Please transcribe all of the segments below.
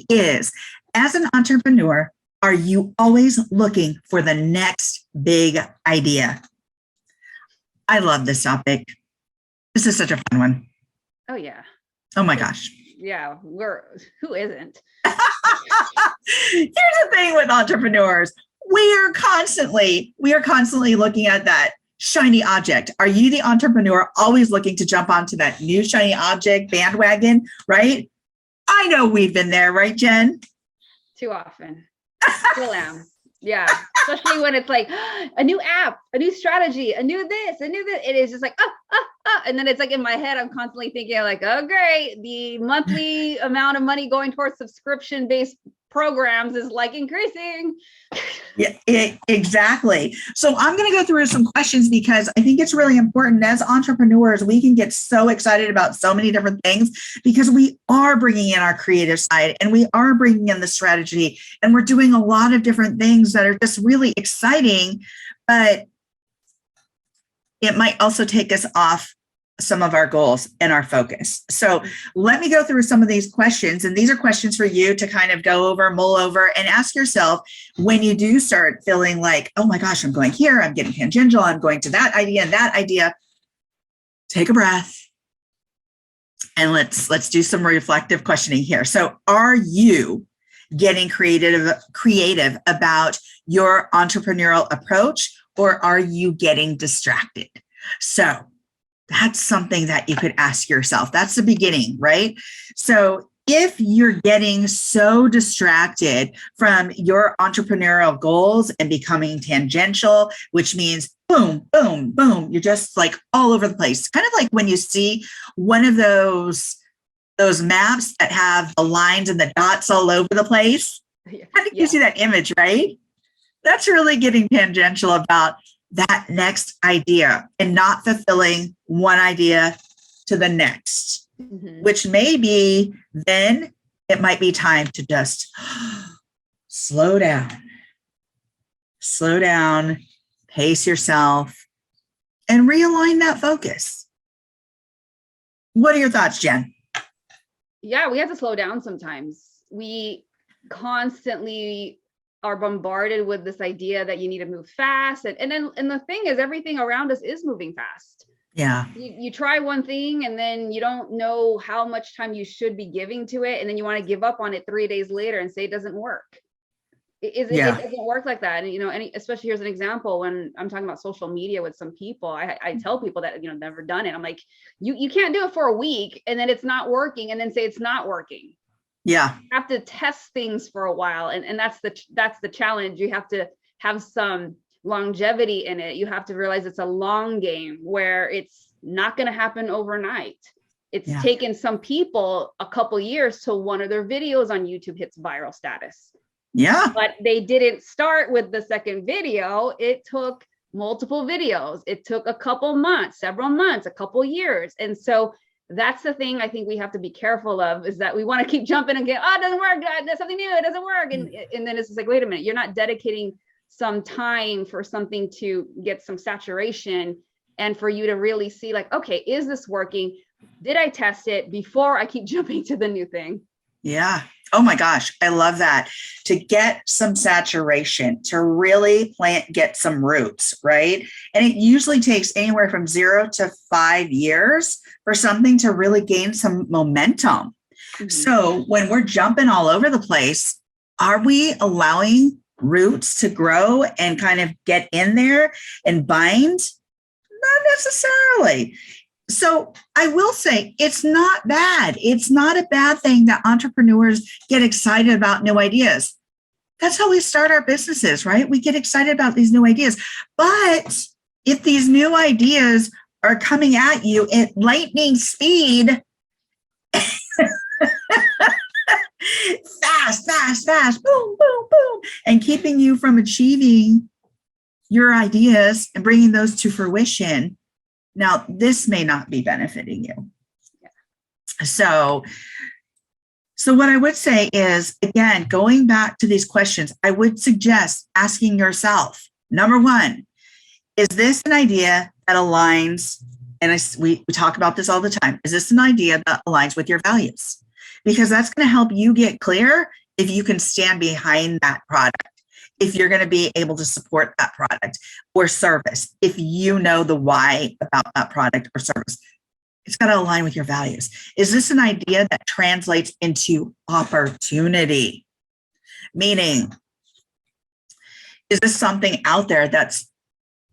is, as an entrepreneur, are you always looking for the next big idea? I love this topic. This is such a fun one. Oh, yeah. Oh my gosh. Yeah, who isn't? Here's the thing with entrepreneurs. We are constantly looking at that shiny object. Are you the entrepreneur always looking to jump onto that new shiny object bandwagon, right? I know we've been there, right, Jen? Too often. Still am. Yeah. Especially when it's like a new app, a new strategy, a new this. It is just like, and then it's like in my head, I'm constantly thinking like, oh, great. The monthly amount of money going towards subscription-based programs is like increasing. Yeah, exactly. So I'm going to go through some questions because I think it's really important. As entrepreneurs, we can get so excited about so many different things because we are bringing in our creative side and we are bringing in the strategy and we're doing a lot of different things that are just really exciting, but it might also take us off some of our goals and our focus. So let me go through some of these questions. And these are questions for you to kind of go over, mull over, and ask yourself when you do start feeling like, oh my gosh, I'm going here, I'm getting tangential, I'm going to that idea and that idea. Take a breath. And let's do some reflective questioning here. So are you getting creative about your entrepreneurial approach, or are you getting distracted? So that's something that you could ask yourself. That's the beginning, right? So if you're getting so distracted from your entrepreneurial goals and becoming tangential, which means boom, boom, boom, you're just like all over the place. Kind of like when you see one of those maps that have the lines and the dots all over the place. I think you see that image, right? That's really getting tangential about that next idea and not fulfilling one idea to the next, which maybe then it might be time to just slow down, pace yourself, and realign that focus. What are your thoughts, Jen? Yeah, we have to slow down sometimes. We constantly are bombarded with this idea that you need to move fast. And the thing is, everything around us is moving fast. Yeah. You try one thing and then you don't know how much time you should be giving to it. And then you want to give up on it 3 days later and say it doesn't work. It doesn't work like that. And, especially here's an example when I'm talking about social media with some people, I tell people that, never done it. I'm like, you can't do it for a week and then it's not working and then say it's not working. Yeah. You have to test things for a while. And that's the challenge. You have to have some longevity in it. You have to realize it's a long game where it's not going to happen overnight. It's taken some people a couple years till one of their videos on YouTube hits viral status. Yeah. But they didn't start with the second video. It took multiple videos. It took a couple months, several months, a couple years. And so that's the thing I think we have to be careful of, is that we want to keep jumping and get, it doesn't work. There's something new. It doesn't work. And then it's just like, wait a minute, you're not dedicating some time for something to get some saturation and for you to really see like, okay, is this working? Did I test it before I keep jumping to the new thing? Yeah. Oh my gosh. I love that. To get some saturation, to really get some roots, right? And it usually takes anywhere from 0 to 5 years for something to really gain some momentum. Mm-hmm. So when we're jumping all over the place, are we allowing roots to grow and kind of get in there and bind? Not necessarily. So I will say it's not bad. It's not a bad thing that entrepreneurs get excited about new ideas. That's how we start our businesses, right? We get excited about these new ideas. But if these new ideas are coming at you at lightning speed, fast, boom, boom, boom, and keeping you from achieving your ideas and bringing those to fruition, now, this may not be benefiting you. Yeah. So what I would say is, again, going back to these questions, I would suggest asking yourself, number one, is this an idea that aligns, and we talk about this all the time, is this an idea that aligns with your values? because that's going to help you get clear if you can stand behind that product, if you're going to be able to support that product or service, if you know the why about that product or service. It's got to align with your values. Is this an idea that translates into opportunity? Meaning, is this something out there that's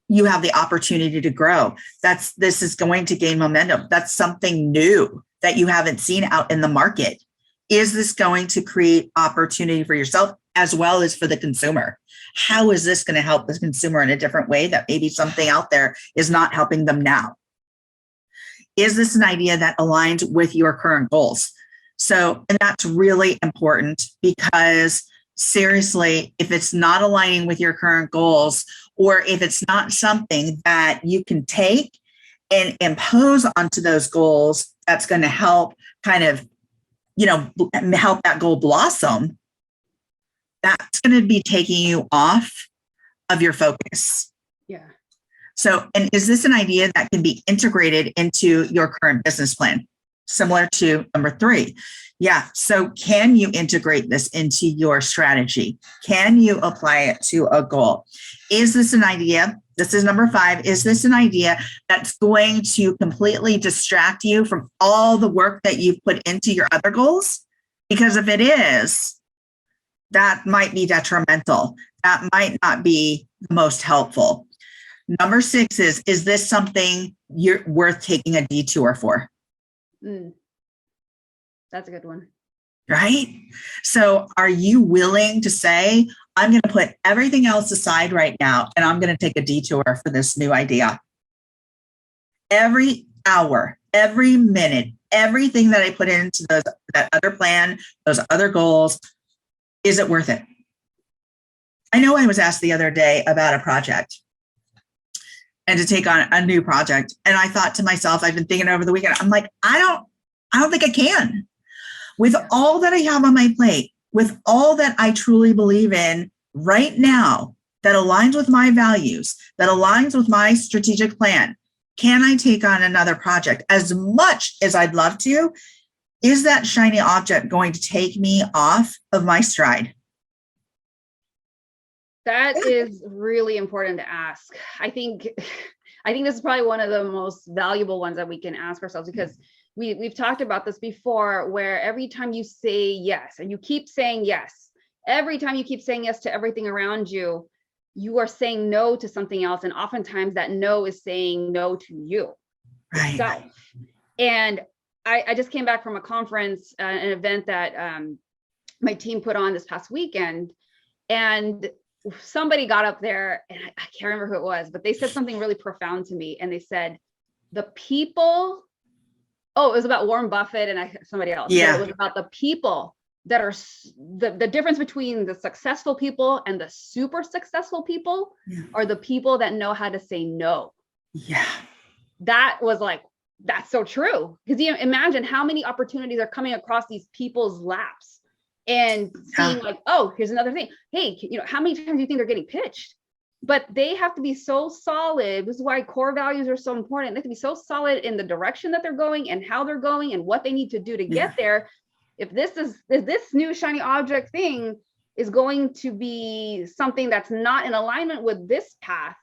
you have the opportunity to grow? This is going to gain momentum. That's something new that you haven't seen out in the market. Is this going to create opportunity for yourself as well as for the consumer? How is this going to help the consumer in a different way that maybe something out there is not helping them now? Is this an idea that aligns with your current goals? So, and that's really important because seriously, if it's not aligning with your current goals, or if it's not something that you can take and impose onto those goals, that's going to help kind of, help that goal blossom, that's going to be taking you off of your focus. Yeah. So, and is this an idea that can be integrated into your current business plan? Similar to number 3. Yeah. So can you integrate this into your strategy? Can you apply it to a goal? Is this an idea? This is number 5. Is this an idea that's going to completely distract you from all the work that you've put into your other goals? Because if it is, that might be detrimental. That might not be the most helpful. Number 6 is this something you're worth taking a detour for? That's a good one. Right? So are you willing to say, I'm going to put everything else aside right now, and I'm going to take a detour for this new idea? Every hour, every minute, everything that I put into that other plan, those other goals, is it worth it? I know I was asked the other day about a project and to take on a new project. And I thought to myself, I've been thinking over the weekend, I'm like, I don't think I can. With all that I have on my plate, with all that I truly believe in right now, that aligns with my values, that aligns with my strategic plan, can I take on another project? As much as I'd love to, is that shiny object going to take me off of my stride? That is really important to ask. I think this is probably one of the most valuable ones that we can ask ourselves, because we've talked about this before, where every time you say yes, and you keep saying yes, every time you keep saying yes to everything around you, you are saying no to something else. And oftentimes that no is saying no to you. Right. yourself. And I just came back from a conference, an event that my team put on this past weekend, and somebody got up there, and I can't remember who it was, but they said something really profound to me. And they said, the people, it was about Warren Buffett and somebody else. Yeah. So it was about the people that are the difference between the successful people and the super successful people are the people that know how to say no. Yeah. That was like, that's so true. Because you imagine how many opportunities are coming across these people's laps and seeing like, oh, here's another thing. Hey, how many times do you think they're getting pitched? But they have to be so solid. This is why core values are so important. They have to be so solid in the direction that they're going and how they're going and what they need to do to get there. If this new shiny object thing is going to be something that's not in alignment with this path,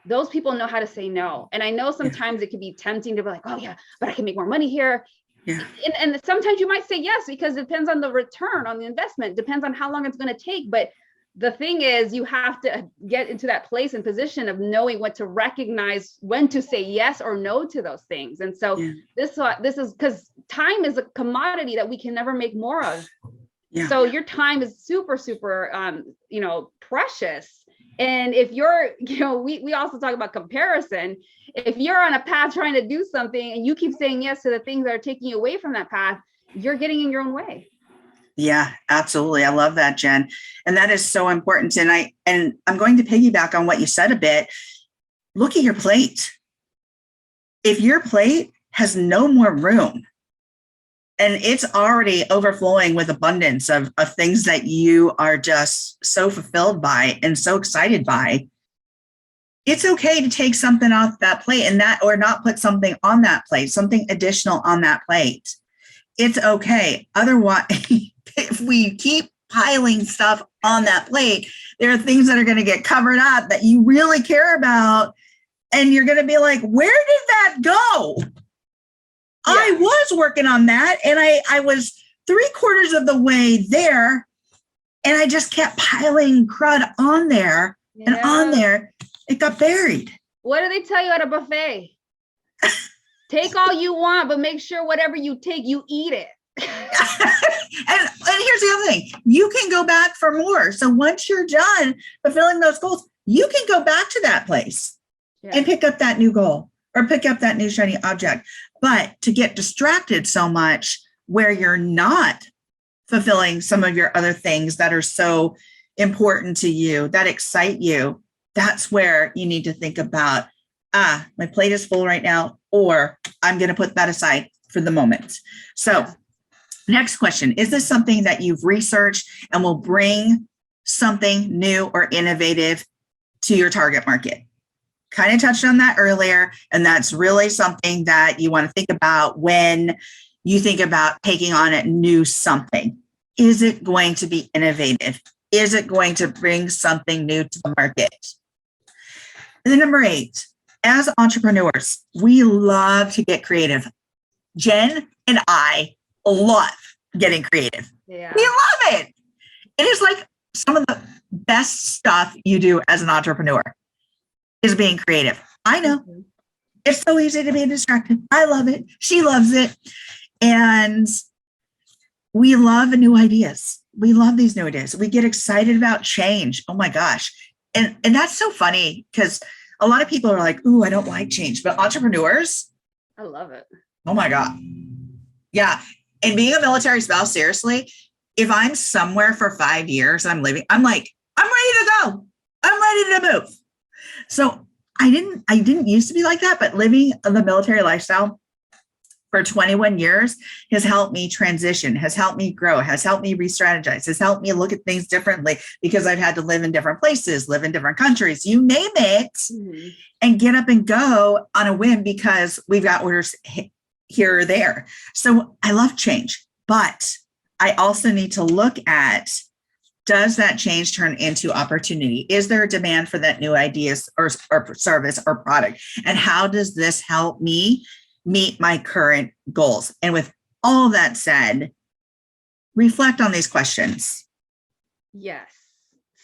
those people know how to say no. And I know sometimes it can be tempting to be like, oh yeah, but I can make more money here. Yeah. And sometimes you might say yes, because it depends on the return on the investment, depends on how long it's going to take. But the thing is, you have to get into that place and position of knowing what to recognize, when to say yes or no to those things. And so this is because time is a commodity that we can never make more of. Yeah. So your time is super, super, precious. And if you're, we also talk about comparison. If you're on a path trying to do something and you keep saying yes to the things that are taking you away from that path, you're getting in your own way. Yeah, absolutely. I love that, Jen. And that is so important. And I'm going to piggyback on what you said a bit. Look at your plate. If your plate has no more room and it's already overflowing with abundance of things that you are just so fulfilled by and so excited by, it's okay to take something off that plate or not put something on that plate, something additional on that plate. it's okay. Otherwise, if we keep piling stuff on that plate, there are things that are going to get covered up that you really care about. And you're going to be like, where did that go? Yeah. I was working on that, and I was 3/4 of the way there, and I just kept piling crud on there and on there. It got buried. What do they tell you at a buffet? Take all you want, but make sure whatever you take, you eat it. and here's the other thing. You can go back for more. So once you're done fulfilling those goals, you can go back to that place and pick up that new goal or pick up that new shiny object. But to get distracted so much where you're not fulfilling some of your other things that are so important to you, that excite you, that's where you need to think about, my plate is full right now, or I'm going to put that aside for the moment. So next question, is this something that you've researched and will bring something new or innovative to your target market? Kind of touched on that earlier, and that's really something that you want to think about when you think about taking on a new something. Is it going to be innovative? Is it going to bring something new to the market? And then number 8, as entrepreneurs, we love to get creative. Jen and I love getting creative. Yeah. We love it. It is like some of the best stuff you do as an entrepreneur is being creative. I know. Mm-hmm. It's so easy to be distracted. I love it. She loves it. And we love new ideas. We love these new ideas. We get excited about change. Oh my gosh. And that's so funny because a lot of people are like, ooh, I don't like change. But entrepreneurs, I love it. Oh my God. Yeah. And being a military spouse, seriously, if I'm somewhere for 5 years and I'm leaving, I'm like, I'm ready to go. I'm ready to move. So I didn't used to be like that, but living the military lifestyle for 21 years has helped me transition, has helped me grow, has helped me re-strategize, has helped me look at things differently because I've had to live in different places, live in different countries, you name it, mm-hmm. and get up and go on a whim because we've got orders here or there. So I love change, but I also need to look at, does that change turn into opportunity? Is there a demand for that new ideas or service or product? And how does this help me meet my current goals? And with all that said, reflect on these questions. Yes.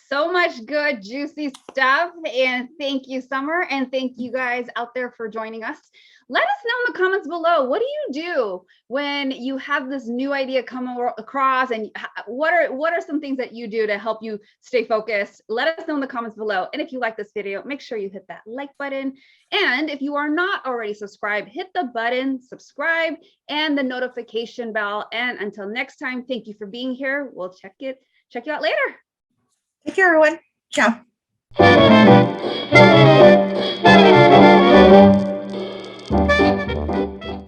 So much good, juicy stuff. And thank you, Summer. And thank you guys out there for joining us. Let us know in the comments below, what do you do when you have this new idea come across, and what are some things that you do to help you stay focused? Let us know in the comments below. And if you like this video, make sure you hit that like button. And if you are not already subscribed, hit the button, subscribe, and the notification bell. And until next time, thank you for being here. We'll check you out later. Take care, everyone. Ciao.